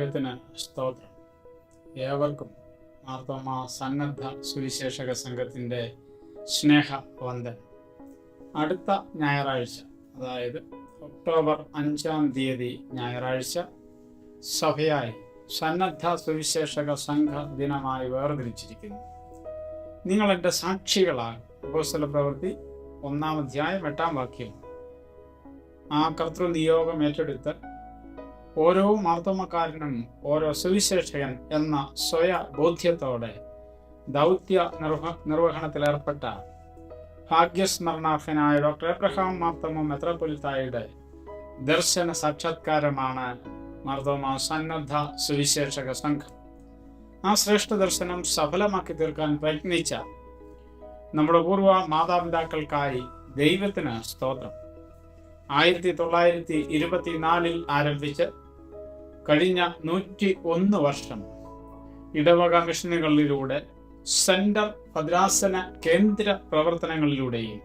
ദൈവത്തിന് സ്തോത്രം. ഏവർക്കും മാർത്തോമാ സന്നദ്ധ സുവിശേഷക സംഘത്തിൻ്റെ സ്നേഹവന്ദനം. അടുത്ത ഞായറാഴ്ച, അതായത് ഒക്ടോബർ 5 ഞായറാഴ്ച, സഭയായി സന്നദ്ധ സുവിശേഷക സംഘ ദിനമായി വേർതിരിച്ചിരിക്കുന്നു. നിങ്ങൾ എൻ്റെ സാക്ഷികളാകും. അപ്പോസ്തലപ്രവൃത്തി 1:8 ആ കർത്തൃനിയോഗം ഏറ്റെടുത്ത് ഓരോ മാർത്തോമക്കാരനും ഓരോ സുവിശേഷകൻ എന്ന സ്വയബോധ്യത്തോടെ ദൗത്യ നിർവഹണത്തിലേർപ്പെട്ട ഭാഗ്യസ്മരണാർഹനായ ഡോക്ടർ എബ്രഹാം മാർത്തോമ മെത്രാപ്പൊലീത്തായുടെ ദർശന സാക്ഷാത്കാരമാണ് മാർത്തോമാ സന്നദ്ധ സുവിശേഷക സംഘം. ആ ശ്രേഷ്ഠ ദർശനം സഫലമാക്കി തീർക്കാൻ പ്രയത്നിച്ച നമ്മുടെ പൂർവ്വ മാതാപിതാക്കൾക്കായി ദൈവത്തിന് സ്തോത്രം. 1924 ആരംഭിച്ച് കഴിഞ്ഞ 101 വർഷം ഇടവക മിഷനുകളിലൂടെ, സെന്റർ ഭദ്രാസന കേന്ദ്ര പ്രവർത്തനങ്ങളിലൂടെയും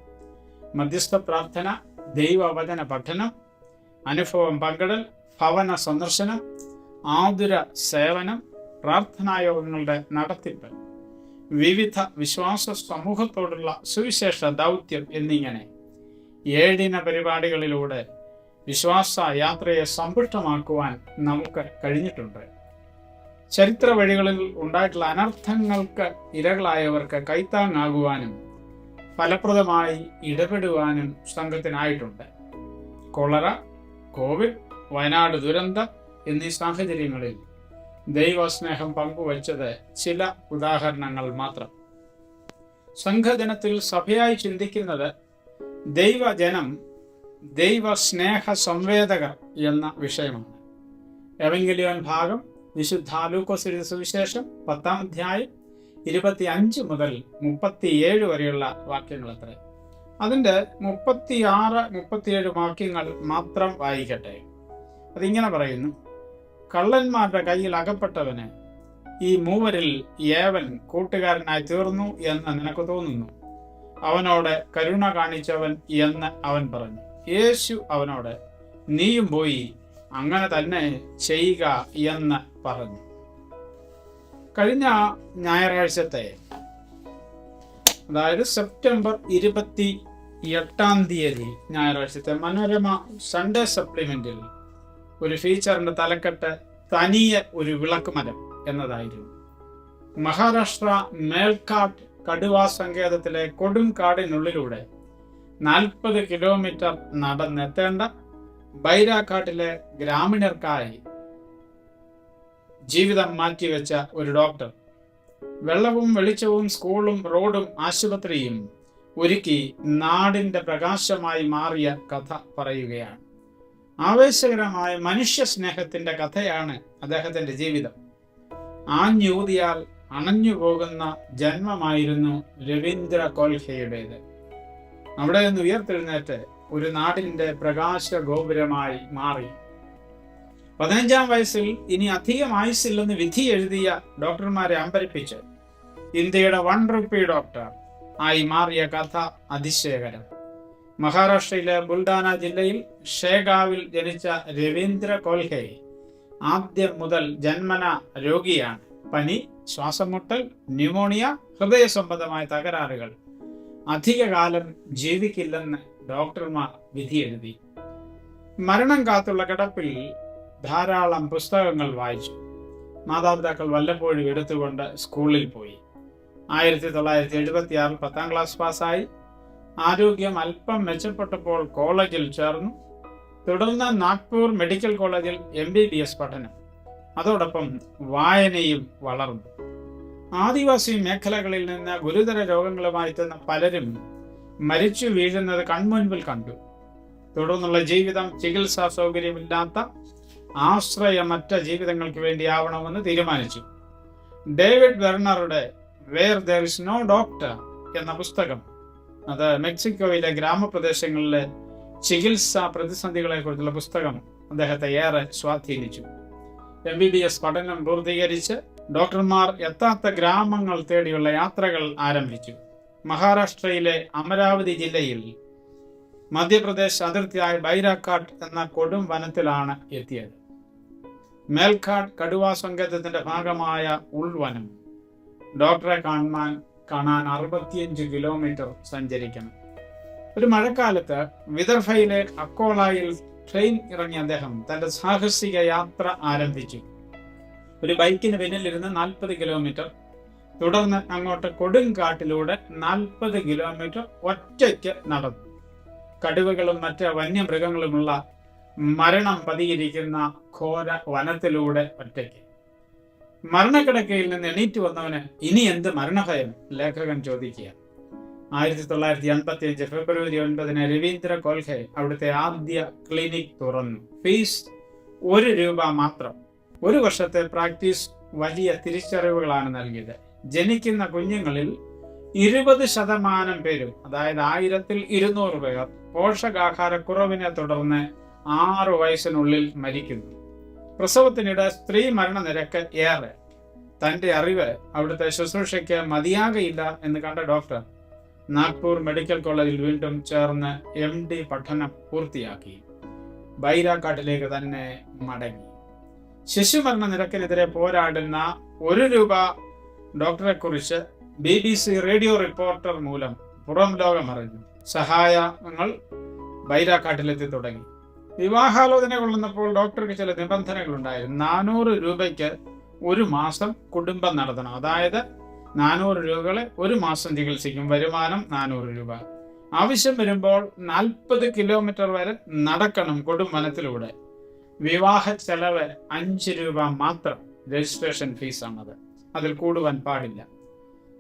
മധ്യസ്ഥ പ്രാർത്ഥന, ദൈവവചന പഠനം, അനുഭവം പങ്കിടൽ, ഭവന സന്ദർശനം, ആതുര സേവനം, പ്രാർത്ഥനായോഗങ്ങളുടെ നടത്തിപ്പ്, വിവിധ വിശ്വാസ സമൂഹത്തോടുള്ള സുവിശേഷ ദൗത്യം എന്നിങ്ങനെ 7 പരിപാടികളിലൂടെ വിശ്വാസ യാത്രയെ സമ്പുഷ്ടമാക്കുവാൻ നമുക്ക് കഴിഞ്ഞിട്ടുണ്ട്. ചരിത്ര വഴികളിൽ ഉണ്ടായിട്ടുള്ള അനർത്ഥങ്ങൾക്ക് ഇരകളായവർക്ക് കൈത്താങ്ങാകുവാനും ഫലപ്രദമായി ഇടപെടുവാനും സംഘത്തിനായിട്ടുണ്ട്. കൊളറ, കോവിഡ്, വയനാട് ദുരന്തം എന്നീ സാഹചര്യങ്ങളിൽ ദൈവസ്നേഹം പങ്കുവച്ചത് ചില ഉദാഹരണങ്ങൾ മാത്രം. സംഘജനത്തിൽ സഭയായി ചിന്തിക്കുന്നത് ദൈവജനം, ദൈവസ്നേഹ സംവേദകർ എന്ന വിഷയമാണ്. എവങ്കലിയോൻ ഭാഗം വിശുദ്ധ ലൂക്കോസ് എഴുതിയ സുവിശേഷം 10 25 മുതൽ 37 വരെയുള്ള വാക്യങ്ങൾ അത്ര. അതിൻ്റെ 36-37 വാക്യങ്ങൾ മാത്രം വായിക്കട്ടെ. അതിങ്ങനെ പറയുന്നു: കള്ളന്മാരുടെ കയ്യിൽ അകപ്പെട്ടവന് ഈ മൂവരിൽ ഏവൻ കൂട്ടുകാരനായി തീർന്നു എന്ന് നിനക്ക് തോന്നുന്നു? അവനോട് കരുണ കാണിച്ചവൻ എന്ന് അവൻ പറഞ്ഞു. യേശു അവനോട്, നീയും പോയി അങ്ങനെ തന്നെ ചെയ്യുക എന്ന് പറഞ്ഞു. കഴിഞ്ഞ ഞായറാഴ്ചത്തെ, അതായത് സെപ്റ്റംബർ 28 ഞായറാഴ്ചത്തെ മനോരമ സൺഡേ സപ്ലിമെന്റിൽ ഒരു ഫീച്ചറിന്റെ തലക്കെട്ട് തനിയെ ഒരു വിളക്കുമരം എന്നതായിരുന്നു. മഹാരാഷ്ട്ര മേൽക്കാട്ട് കടുവാ സങ്കേതത്തിലെ കൊടും കാടിനുള്ളിലൂടെ 40 കിലോമീറ്റർ നടന്നെത്തേണ്ട ബൈരാക്കാട്ടിലെ ഗ്രാമീണർക്കായി ജീവിതം മാറ്റിവെച്ച ഒരു ഡോക്ടർ വെള്ളവും വെളിച്ചവും സ്കൂളും റോഡും ആശുപത്രിയും ഒരുക്കി നാടിന്റെ പ്രകാശമായി മാറിയ കഥ പറയുകയാണ്. ആവേശകരമായ മനുഷ്യ സ്നേഹത്തിന്റെ കഥയാണ് അദ്ദേഹത്തിന്റെ ജീവിതം. ആഞ്ഞൂതിയാൽ അണഞ്ഞു പോകുന്ന ജന്മമായിരുന്നു രവീന്ദ്ര കോൽഹയുടേത്. അവിടെ നിന്ന് ഉയർത്തെഴുന്നേറ്റ് ഒരു നാടിന്റെ പ്രകാശ ഗോപുരമായി മാറി. 15-ാം വയസ്സിൽ ഇനി അധികം ആയുസ്സില്ലെന്ന് വിധി എഴുതിയ ഡോക്ടർമാരെ അമ്പരിപ്പിച്ച് ഇന്ത്യയുടെ 1 രൂപ ഡോക്ടർ ആയി മാറിയ കഥ അതിശയകരം. മഹാരാഷ്ട്രയിലെ ബുൽഡാന ജില്ലയിൽ ഷേഗാവിൽ ജനിച്ച രവീന്ദ്ര കോൽഹെ ആദ്യം മുതൽ ജന്മന രോഗിയാണ്. പനി, ശ്വാസമുട്ടൽ, ന്യൂമോണിയ, ഹൃദയ സംബന്ധമായ തകരാറുകൾ. അധികകാലം ജീവിക്കില്ലെന്ന് ഡോക്ടർമാർ വിധി എഴുതി. മരണം കാത്തുള്ള കിടപ്പിൽ ധാരാളം പുസ്തകങ്ങൾ വായിച്ചു. മാതാപിതാക്കൾ വല്ലപ്പോഴും എടുത്തുകൊണ്ട് സ്കൂളിൽ പോയി. 1976 10-ാം ക്ലാസ് പാസ്സായി. ആരോഗ്യം അല്പം മെച്ചപ്പെട്ടപ്പോൾ കോളേജിൽ ചേർന്നു. തുടർന്ന് നാഗ്പൂർ മെഡിക്കൽ കോളേജിൽ MBBS പഠനം. അതോടൊപ്പം വായനയും വളർന്നു. ആദിവാസി മേഖലകളിൽ നിന്ന് ഗുരുതര രോഗങ്ങളുമായി എത്തുന്ന പലരും മരിച്ചു വീഴുന്നത് കൺമുൻപിൽ കണ്ടു. തുടർന്നുള്ള ജീവിതം ചികിത്സാ സൗകര്യമില്ലാത്ത ആശ്രയമറ്റ ജീവിതങ്ങൾക്ക് വേണ്ടിയാവണമെന്ന് തീരുമാനിച്ചു. ഡേവിഡ് വെർണറുടെ where there is no doctor എന്ന പുസ്തകം, അത് മെക്സിക്കോയിലെ ഗ്രാമപ്രദേശങ്ങളിലെ ചികിത്സാ പ്രതിസന്ധികളെ കുറിച്ചുള്ള പുസ്തകം, അദ്ദേഹത്തെ ഏറെ സ്വാധീനിച്ചു. MBBS പഠനം പൂർത്തീകരിച്ച് ഡോക്ടർമാർ എത്താത്ത ഗ്രാമങ്ങൾ തേടിയുള്ള യാത്രകൾ ആരംഭിച്ചു. മഹാരാഷ്ട്രയിലെ അമരാവതി ജില്ലയിൽ മധ്യപ്രദേശ് അതിർത്തിയായ ബൈരാക്കാട്ട് എന്ന കൊടും വനത്തിലാണ് എത്തിയത്. മേൽക്കാട് കടുവാ സങ്കേതത്തിന്റെ ഭാഗമായ ഉൾവനം. ഡോക്ടറെ കാണാൻ 65 കിലോമീറ്റർ സഞ്ചരിക്കണം. ഒരു മഴക്കാലത്ത് വിദർഭയിലെ അക്കോളയിൽ ട്രെയിൻ ഇറങ്ങിയ അദ്ദേഹം തന്റെ സാഹസിക യാത്ര ആരംഭിച്ചു. ഒരു ബൈക്കിന് പിന്നിലിരുന്ന് 40 കിലോമീറ്റർ, തുടർന്ന് അങ്ങോട്ട് കൊടുങ്കാട്ടിലൂടെ 40 കിലോമീറ്റർ ഒറ്റയ്ക്ക് നടന്നു. കടുവകളും മറ്റ് വന്യമൃഗങ്ങളുമുള്ള മരണം പതിയിരിക്കുന്ന ഘോര വനത്തിലൂടെ ഒറ്റയ്ക്ക്. മരണക്കിടക്കയിൽ നിന്ന് എണീറ്റ് വന്നവന് ഇനി എന്ത് മരണഭയം, ലേഖകൻ ചോദിക്കുക. 1985 ഫെബ്രുവരി 9 രവീന്ദ്ര കോൽഹെ അവിടുത്തെ ആദ്യ ക്ലിനിക് തുറന്നു. ഫീസ് ₹1 മാത്രം. 1 വർഷത്തെ പ്രാക്ടീസ് വലിയ തിരിച്ചറിവുകളാണ് നൽകിയത്. ജനിക്കുന്ന കുഞ്ഞുങ്ങളിൽ 20% പേരും, അതായത് 1200 പേർ പോഷകാഹാരക്കുറവിനെ തുടർന്ന് 6 വയസ്സിനുള്ളിൽ മരിക്കുന്നു. പ്രസവത്തിനിടെ സ്ത്രീ മരണനിരക്ക് ഏറെ. തന്റെ അറിവ് അവിടുത്തെ ശുശ്രൂഷയ്ക്ക് മതിയാകയില്ല എന്ന് കണ്ട ഡോക്ടർ നാഗ്പൂർ മെഡിക്കൽ കോളേജിൽ വീണ്ടും ചേർന്ന് MD പഠനം പൂർത്തിയാക്കി. ബൈരാക്കാട്ടിലേക്ക് തന്നെ മടങ്ങി. ശിശുമരണ നിരക്കിനെതിരെ പോരാടുന്ന ₹1 ഡോക്ടറെ കുറിച്ച് BBC റേഡിയോ റിപ്പോർട്ടർ മൂലം പുറം ലോകം അറിഞ്ഞു. സഹായങ്ങൾ ബൈരാക്കാട്ടിലെത്തി തുടങ്ങി. വിവാഹാലോചന കൊള്ളുന്നപ്പോൾ ഡോക്ടർക്ക് ചില നിബന്ധനകൾ ഉണ്ടായിരുന്നു. ₹400 1 മാസം കുടുംബം നടത്തണം. അതായത് ₹400 1 മാസം ചികിത്സിക്കും. വരുമാനം ₹400. ആവശ്യം വരുമ്പോൾ 40 കിലോമീറ്റർ വരെ നടക്കണം കൊടുംവനത്തിലൂടെ. വിവാഹ ചെലവ് ₹5 മാത്രം. രജിസ്ട്രേഷൻ ഫീസാണത്. അതിൽ കൂടുവാൻ പാടില്ല.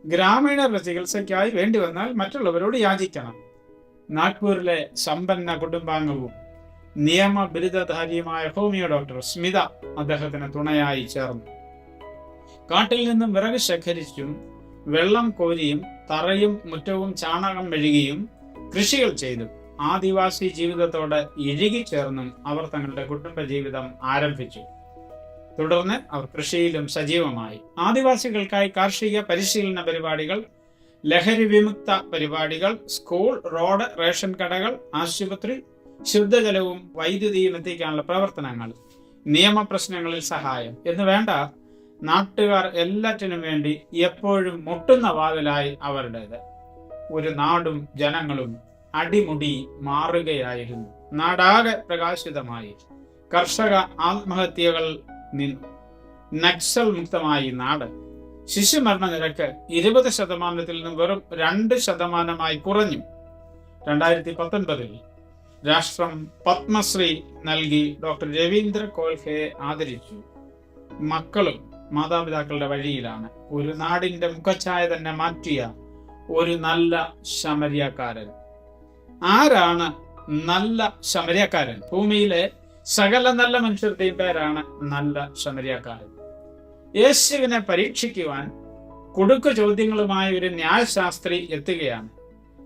ഗ്രാമീണരുടെ ചികിത്സയ്ക്കായി വേണ്ടി വന്നാൽ മറ്റുള്ളവരോട് യാചിക്കണം. നാഗ്പൂരിലെ സമ്പന്ന കുടുംബാംഗവും നിയമ ബിരുദധാരിയുമായ ഹോമിയോ ഡോക്ടർ സ്മിത അദ്ദേഹത്തിന് തുണയായി ചേർന്നു. കാട്ടിൽ നിന്നും വിറക് ശേഖരിച്ചും വെള്ളം കോരിയും തറയും മുറ്റവും ചാണകം മെഴുകിയും കൃഷികൾ ചെയ്തു ആദിവാസി ജീവിതത്തോട് ഇഴുകിച്ചേർന്നും അവർ തങ്ങളുടെ കുടുംബ ജീവിതം ആരംഭിച്ചു. തുടർന്ന് അവർ കൃഷിയിലും സജീവമായി. ആദിവാസികൾക്കായി കാർഷിക പരിശീലന പരിപാടികൾ, ലഹരി വിമുക്ത പരിപാടികൾ, സ്കൂൾ, റോഡ്, റേഷൻ കടകൾ, ആശുപത്രി, ശുദ്ധജലവും വൈദ്യുതിയും എത്തിക്കാനുള്ള പ്രവർത്തനങ്ങൾ, നിയമപ്രശ്നങ്ങളിൽ സഹായം എന്ന് വേണ്ട നാട്ടുകാർ എല്ലാറ്റിനും വേണ്ടി എപ്പോഴും മുട്ടുന്ന വാതിലായി അവരുടേത്. ഒരു നാടും ജനങ്ങളും അടിമുടി മാറുകയായിരുന്നു. നാടാകെ പ്രകാശിതമായി. കർഷക ആത്മഹത്യകൾ നിന്നു. നക്സൽ മുക്തമായി നാട്. ശിശുമരണ നിരക്ക് 20% നിന്നും വെറും 2% കുറഞ്ഞു. 2019 രാഷ്ട്രം പത്മശ്രീ നൽകി ഡോക്ടർ രവീന്ദ്ര കോൽഹയെ ആദരിച്ചു. മക്കളും മാതാപിതാക്കളുടെ വഴിയിലാണ്. ഒരു നാടിന്റെ മുഖച്ഛായ തന്നെ മാറ്റിയ ഒരു നല്ല ശമരിയക്കാരൻ. ആരാണ് നല്ല ശമരിയക്കാരൻ? ഭൂമിയിലെ സകല നല്ല മനുഷ്യരുടെയും പേരാണ് നല്ല ശമരിയക്കാരൻ. യേശുവിനെ പരീക്ഷിക്കുവാൻ കുടുക്ക് ചോദ്യങ്ങളുമായ ഒരു ന്യായശാസ്ത്രി എത്തുകയാണ്.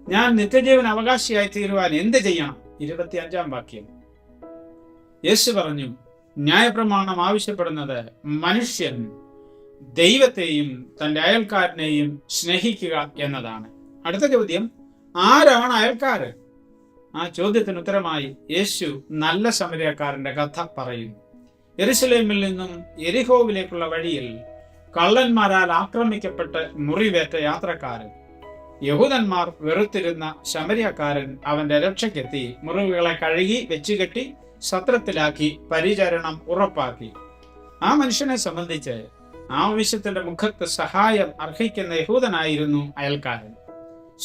ഞാൻ നിത്യജീവൻ അവകാശിയായി തീരുവാൻ എന്ത് ചെയ്യണം? 25-ാം വാക്യം. യേശു പറഞ്ഞു, ന്യായപ്രമാണം ആവശ്യപ്പെടുന്നത് മനുഷ്യൻ ദൈവത്തെയും തന്റെ അയൽക്കാരനെയും സ്നേഹിക്കുക എന്നതാണ്. അടുത്ത ചോദ്യം, ആരാണ് അയൽക്കാരൻ? ആ ചോദ്യത്തിന് ഉത്തരമായി യേശു നല്ല ശമരിയക്കാരന്റെ കഥ പറയുന്നു. യെരുശലേമിൽ നിന്നും യെരിഹോവിലേക്കുള്ള വഴിയിൽ കള്ളന്മാരാൽ ആക്രമിക്കപ്പെട്ട് മുറിവേറ്റ യാത്രക്കാരൻ, യഹൂദന്മാർ വെറുത്തിരുന്ന ശമരിയക്കാരൻ അവന്റെ രക്ഷയ്ക്കെത്തി മുറിവുകളെ കഴുകി വെച്ചുകെട്ടി സത്രത്തിലാക്കി പരിചരണം ഉറപ്പാക്കി. ആ മനുഷ്യനെ സംബന്ധിച്ച് ആവശ്യത്തിന്റെ മുഖത്ത് സഹായം അർഹിക്കുന്ന യഹൂദനായിരുന്നു അയൽക്കാരൻ.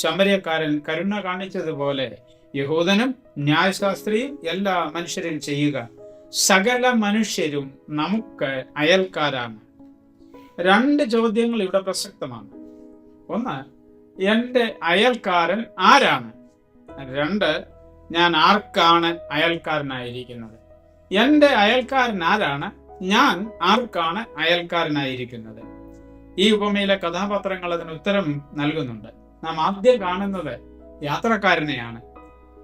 ശമരിയക്കാരൻ കരുണ കാണിച്ചതുപോലെ യഹൂദനും ന്യായശാസ്ത്രിയും എല്ലാ മനുഷ്യരും ചെയ്യുക. സകല മനുഷ്യരും നമുക്ക് അയൽക്കാരാണ്. 2 ചോദ്യങ്ങൾ ഇവിടെ പ്രസക്തമാണ്. 1, എന്റെ അയൽക്കാരൻ ആരാണ്? 2, ഞാൻ ആർക്കാണ് അയൽക്കാരനായിരിക്കുന്നത്? എന്റെ അയൽക്കാരൻ ആരാണ്? ഞാൻ ആർക്കാണ് അയൽക്കാരനായിരിക്കുന്നത്? ഈ ഉപമയിലെ കഥാപാത്രങ്ങൾ അതിന് ഉത്തരം നൽകുന്നുണ്ട്. നാം ആദ്യം കാണുന്നത് യാത്രക്കാരനെയാണ്.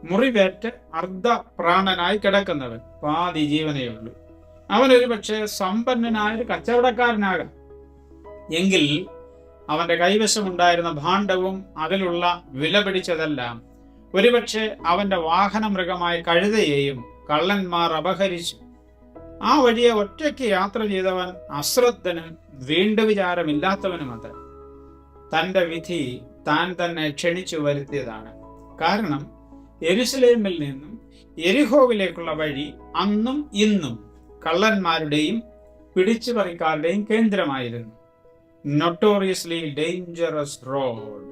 മുറിവേറ്റ് അർദ്ധപ്രാണനായി കിടക്കുന്നവൻ, പാതി ജീവനേയുള്ളൂ. അവൻ ഒരുപക്ഷെ സമ്പന്നനായൊരു കച്ചവടക്കാരനാകാം. എങ്കിൽ അവന്റെ കൈവശമുണ്ടായിരുന്ന ഭാണ്ഡവും അതിലുള്ള വില പിടിച്ചതെല്ലാം ഒരുപക്ഷെ അവന്റെ വാഹന മൃഗമായ കഴുതയെയും കള്ളന്മാർ അപഹരിച്ചു. ആ വഴിയെ ഒറ്റയ്ക്ക് യാത്ര ചെയ്തവൻ അശ്രദ്ധനും വീണ്ടു വിചാരമില്ലാത്തവനുമത്. തന്റെ വിധി താൻ തന്നെ ക്ഷണിച്ചു വരുത്തിയതാണ്. കാരണം യെരുശലേമിൽ നിന്നും യെരിഹോവിലേക്കുള്ള വഴി അന്നും ഇന്നും കള്ളന്മാരുടെയും പിടിച്ചുപറിക്കാരുടെയും കേന്ദ്രമായിരുന്നു. നൊട്ടോറിയസ്ലി ഡേഞ്ചറസ് റോഡ്.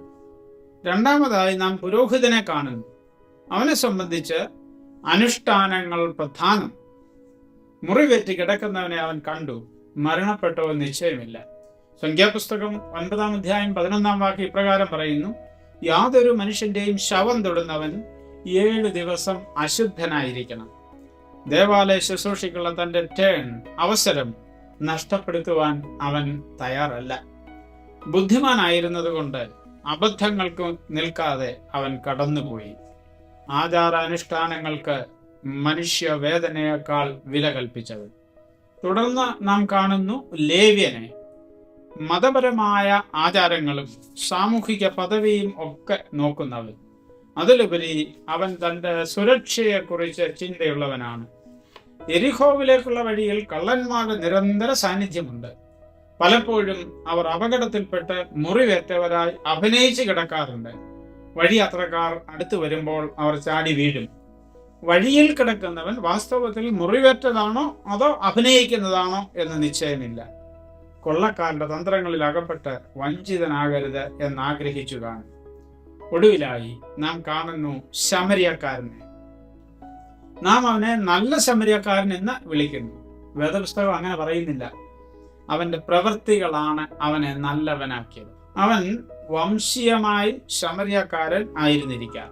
രണ്ടാമതായി നാം പുരോഹിതനെ കാണുന്നു. അവനെ സംബന്ധിച്ച് അനുഷ്ഠാനങ്ങൾ പ്രധാനം. മുറിവേറ്റ് കിടക്കുന്നവനെ അവൻ കണ്ടു, മരണപ്പെട്ടോ നിശ്ചയമില്ല. സംഖ്യാപുസ്തകം 9-ാം അധ്യായം 11-ാം വാക്യം ഇപ്രകാരം പറയുന്നു: യാതൊരു മനുഷ്യന്റെയും ശവം തൊടുന്നവൻ 7 ദിവസം അശുദ്ധനായിരിക്കണം. ദേവാലയ ശുശ്രൂഷയ്ക്കുള്ള തന്റെ അവസരം നഷ്ടപ്പെടുത്തുവാൻ അവൻ തയ്യാറല്ല. ബുദ്ധിമാനായിരുന്നതുകൊണ്ട് അബദ്ധങ്ങൾക്ക് നിൽക്കാതെ അവൻ കടന്നുപോയി. ആചാരാനുഷ്ഠാനങ്ങൾക്ക് മനുഷ്യവേദനയേക്കാൾ വില കൽപ്പിച്ചവൻ. തുടർന്ന് നാം കാണുന്നു ലേവ്യനെ. മതപരമായ ആചാരങ്ങളും സാമൂഹിക പദവിയും ഒക്കെ നോക്കുന്നവൻ. അതിലുപരി അവൻ തന്റെ സുരക്ഷയെക്കുറിച്ച് ചിന്തയുള്ളവനാണ്. യെരിഹോവിലേക്കുള്ള വഴിയിൽ കള്ളന്മാരുടെ നിരന്തര സാന്നിധ്യമുണ്ട്. പലപ്പോഴും അവർ അപകടത്തിൽപ്പെട്ട് മുറിവേറ്റവരായി അഭിനയിച്ച് കിടക്കാറുണ്ട്. വഴിയാത്രക്കാർ അടുത്തു വരുമ്പോൾ അവർ ചാടി വീഴും. വഴിയിൽ കിടക്കുന്നവൻ വാസ്തവത്തിൽ മുറിവേറ്റതാണോ അതോ അഭിനയിക്കുന്നതാണോ എന്ന് നിശ്ചയമില്ല. കൊള്ളക്കാരുടെ തന്ത്രങ്ങളിൽ അകപ്പെട്ട് വഞ്ചിതനാകരുത് എന്നാഗ്രഹിച്ചു കാണും. ഒടുവിലായി നാം കാണുന്നു ശമരിയക്കാരനെ. നാം അവനെ നല്ല ശമരിയക്കാരൻ എന്ന് വിളിക്കുന്നു. വേദപുസ്തകം അങ്ങനെ പറയുന്നില്ല. അവന്റെ പ്രവൃത്തികളാണ് അവനെ നല്ലവനാക്കിയത്. അവൻ വംശീയമായി ശമരിയക്കാരൻ ആയിരുന്നിരിക്കാം,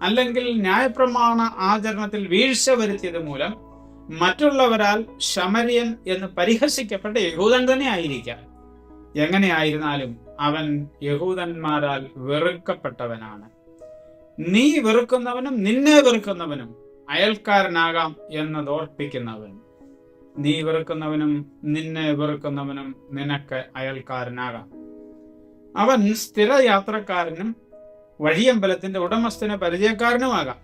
അല്ലെങ്കിൽ ന്യായപ്രമാണ ആചരണത്തിൽ വീഴ്ച വരുത്തിയത് മൂലം മറ്റുള്ളവരാൽ ശമരിയൻ എന്ന് പരിഹസിക്കപ്പെട്ട യഹൂദൻ തന്നെ ആയിരിക്കാം. എങ്ങനെയായിരുന്നാലും അവൻ യഹൂദന്മാരാൽ വെറുക്കപ്പെട്ടവനാണ്. നീ വെറുക്കുന്നവനും നിന്നെ വെറുക്കുന്നവനും അയൽക്കാരനാകാം എന്നത് ഓർപ്പിക്കുന്നവൻ. നീ വെറുക്കുന്നവനും നിന്നെ വെറുക്കുന്നവനും നിനക്ക് അയൽക്കാരനാകാം. അവൻ സ്ഥിരയാത്രക്കാരനും വഴിയമ്പലത്തിന്റെ ഉടമസ്ഥന് പരിചയക്കാരനുമാകാം.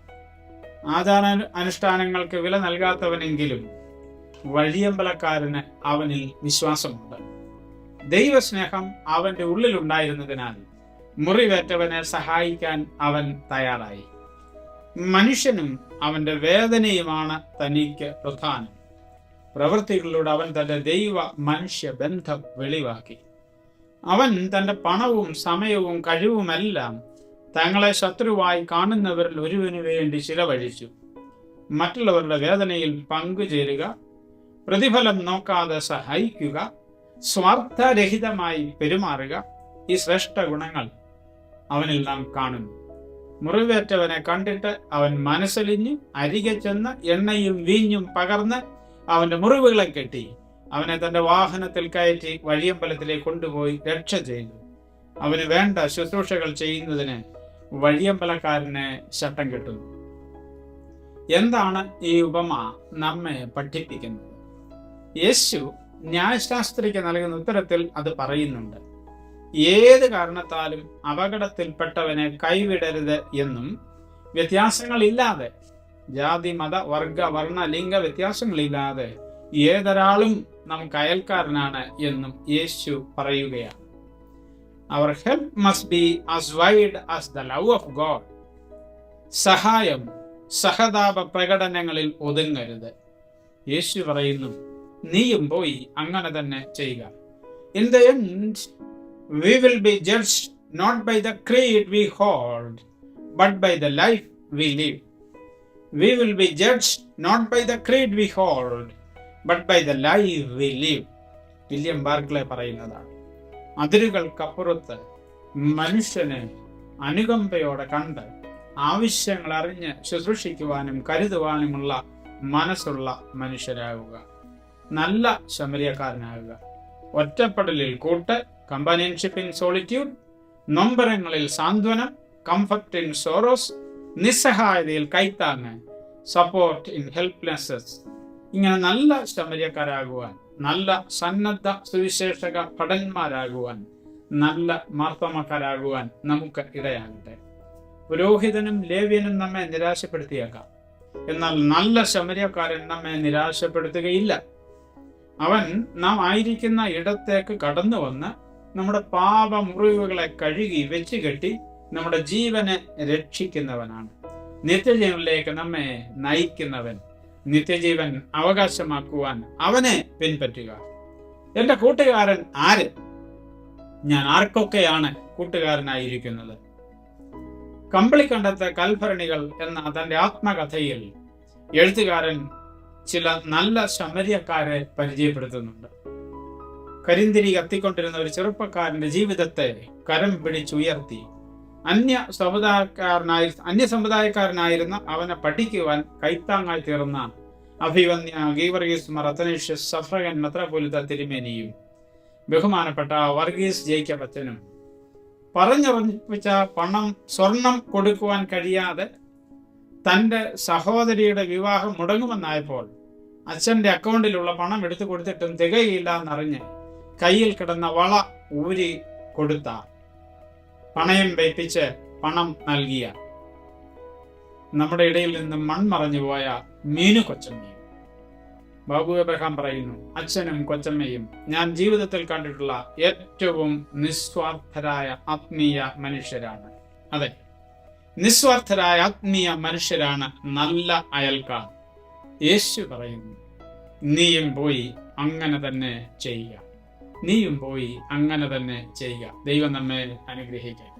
ആചാര അനുഷ്ഠാനങ്ങൾക്ക് വില നൽകാത്തവനെങ്കിലും വഴിയമ്പലക്കാരന് അവനിൽ വിശ്വാസമുണ്ട്. ദൈവസ്നേഹം അവന്റെ ഉള്ളിലുണ്ടായിരുന്നതിനാൽ മുറിവേറ്റവനെ സഹായിക്കാൻ അവൻ തയ്യാറായി. മനുഷ്യനും അവന്റെ വേദനയുമാണ് തനിക്ക് പ്രധാനം. പ്രവൃത്തികളിലൂടെ അവൻ തന്റെ ദൈവ മനുഷ്യ ബന്ധം വെളിവാക്കി. അവൻ തന്റെ പണവും സമയവും കഴിവുമെല്ലാം തങ്ങളെ ശത്രുവായി കാണുന്നവരിൽ ഒരുവനു വേണ്ടി ചിലവഴിച്ചു. മറ്റുള്ളവരുടെ വേദനയിൽ പങ്കുചേരുക, പ്രതിഫലം നോക്കാതെ സഹായിക്കുക, സ്വാർത്ഥരഹിതമായി പെരുമാറുക, ഈ ശ്രേഷ്ഠ ഗുണങ്ങൾ അവനിൽ നാം കാണുന്നു. മുറിവേറ്റവനെ കണ്ടിട്ട് അവൻ മനസ്സലിഞ്ഞ് അരികെ ചെന്ന് എണ്ണയും വീഞ്ഞും പകർന്ന് അവന്റെ മുറിവുകളെ കെട്ടി അവനെ തന്റെ വാഹനത്തിൽ കയറ്റി വഴിയമ്പലത്തിലേക്ക് കൊണ്ടുപോയി രക്ഷ ചെയ്തു. അവന് വേണ്ട ശുശ്രൂഷകൾ ചെയ്യുന്നതിന് വഴിയമ്പലക്കാരനെ ശട്ടം കെട്ടുന്നു. എന്താണ് ഈ ഉപമ നമ്മെ പഠിപ്പിക്കുന്നത്? യേശു ന്യായശാസ്ത്രിക്ക് നൽകുന്ന ഉത്തരത്തിൽ അത് പറയുന്നുണ്ട്. ഏത് കാരണത്താലും അപകടത്തിൽപ്പെട്ടവനെ കൈവിടരുത് എന്നും, വ്യത്യാസങ്ങളില്ലാതെ, ജാതി മത വർഗ വർണ്ണ ലിംഗ വ്യത്യാസങ്ങളില്ലാതെ ഏതൊരാളും നമുക്ക് അയൽക്കാരനാണ് എന്നും യേശു പറയുകയാണ്. Our help must be as wide as the love of God. സഹായം സഹതാപ പ്രകടനങ്ങളിൽ ഒതുങ്ങരുത്. യേശു പറയുന്നു, നീയും പോയി അങ്ങനെ തന്നെ ചെയ്യുക. In the end, we will be judged not by the creed we hold, but by the life we live. We will be judged not by the creed we hold, but by the life we live. William Barclay പറയുന്നതാണ്. അതിരുകൾക്കപ്പുറത്ത് മനുഷ്യനെ അനുകമ്പയോടെ കണ്ട് ആവശ്യങ്ങൾ അറിഞ്ഞ് ശുശ്രൂഷിക്കുവാനും കരുതുവാനുമുള്ള മനസ്സുള്ള മനുഷ്യരാകുക. നല്ല ശമരിയക്കാരനാകുക. ഒറ്റപ്പെടലിൽ കൂട്ട്, കമ്പാനിയൻഷിപ്പ് ഇൻ സോളിറ്റ്യൂഡ്, നൊമ്പരങ്ങളിൽ സാന്ത്വനം, കംഫർട്ട് ഇൻ സോറോസ്, നിസ്സഹായതയിൽ കൈത്താങ്ങ്, സപ്പോർട്ട് ഇൻ ഹെൽപ്ലെസ്നെസ്. ഇങ്ങനെ നല്ല ശമരിയക്കാരാകുവാൻ, നല്ല സന്നദ്ധ സുവിശേഷക ഭടന്മാരാകുവാൻ, നല്ല മാർത്തമക്കാരാകുവാൻ നമുക്ക് ഇടയാകട്ടെ. പുരോഹിതനും ലേവ്യനും നമ്മെ നിരാശപ്പെടുത്തിയേക്കാം, എന്നാൽ നല്ല ശമരിയക്കാരൻ നമ്മെ നിരാശപ്പെടുത്തുകയില്ല. അവൻ നാം ആയിരിക്കുന്ന ഇടത്തേക്ക് കടന്നു വന്ന് നമ്മുടെ പാപമുറിവുകളെ കഴുകി വെച്ച് കെട്ടി നമ്മുടെ ജീവനെ രക്ഷിക്കുന്നവനാണ്. നിത്യജീവനിലേക്ക് നമ്മെ നയിക്കുന്നവൻ. നിത്യജീവൻ അവകാശമാക്കുവാൻ അവനെ പിൻപറ്റുക. എന്റെ കൂട്ടുകാരൻ ആര്? ഞാൻ ആർക്കൊക്കെയാണ് കൂട്ടുകാരനായിരിക്കുന്നത്? കമ്പിളിക്കണ്ടത്തെ കൽഭരണികൾ എന്ന തന്റെ ആത്മകഥയിൽ എഴുത്തുകാരൻ ചില നല്ല ശമരിയക്കാരെ പരിചയപ്പെടുത്തുന്നുണ്ട്. കരിന്തിരി കത്തിക്കൊണ്ടിരുന്ന ഒരു ചെറുപ്പക്കാരന്റെ ജീവിതത്തെ കരം പിടിച്ചുയർത്തി അന്യ സമുദായക്കാരനായിരുന്ന അവനെ പഠിക്കുവാൻ കൈത്താങ്ങായി തീർന്ന അഭിവന്യ ഗീവർഗീസ് മാർ അത്തനേഷ്യസ് സഫ്രഗൻ മെത്രാപ്പോലീത്ത തിരുമേനിയും ബഹുമാനപ്പെട്ട വർഗീസ് ജേക്കബ് അച്ഛനും പറഞ്ഞുറപ്പിച്ച സ്വർണം കൊടുക്കുവാൻ കഴിയാതെ തൻ്റെ സഹോദരിയുടെ വിവാഹം മുടങ്ങുമെന്നായപ്പോൾ അച്ഛൻ്റെ അക്കൗണ്ടിലുള്ള പണം എടുത്തു കൊടുത്തിട്ടും തികയില്ല എന്നറിഞ്ഞ് കയ്യിൽ കിടന്ന വള ഊരി കൊടുത്ത, പണയം വെപ്പിച്ച് പണം നൽകിയ, നമ്മുടെ ഇടയിൽ നിന്നും മൺമറഞ്ഞു പോയ മീനു കൊച്ചമ്മയും. ബാബു എബ്രഹാം പറയുന്നു, അച്ഛനും കൊച്ചമ്മയും ഞാൻ ജീവിതത്തിൽ കണ്ടിട്ടുള്ള ഏറ്റവും നിസ്വാർത്ഥരായ ആത്മീയ മനുഷ്യരാണ്. അതെ, നിസ്വാർത്ഥരായ ആത്മീയ മനുഷ്യരാണ് നല്ല അയൽക്കാർ. യേശു പറയുന്നു, നീയും പോയി അങ്ങനെ തന്നെ ചെയ്യുക. നീയും പോയി അങ്ങനെ തന്നെ ചെയ്യുക. ദൈവം നമ്മെ അനുഗ്രഹിക്കട്ടെ.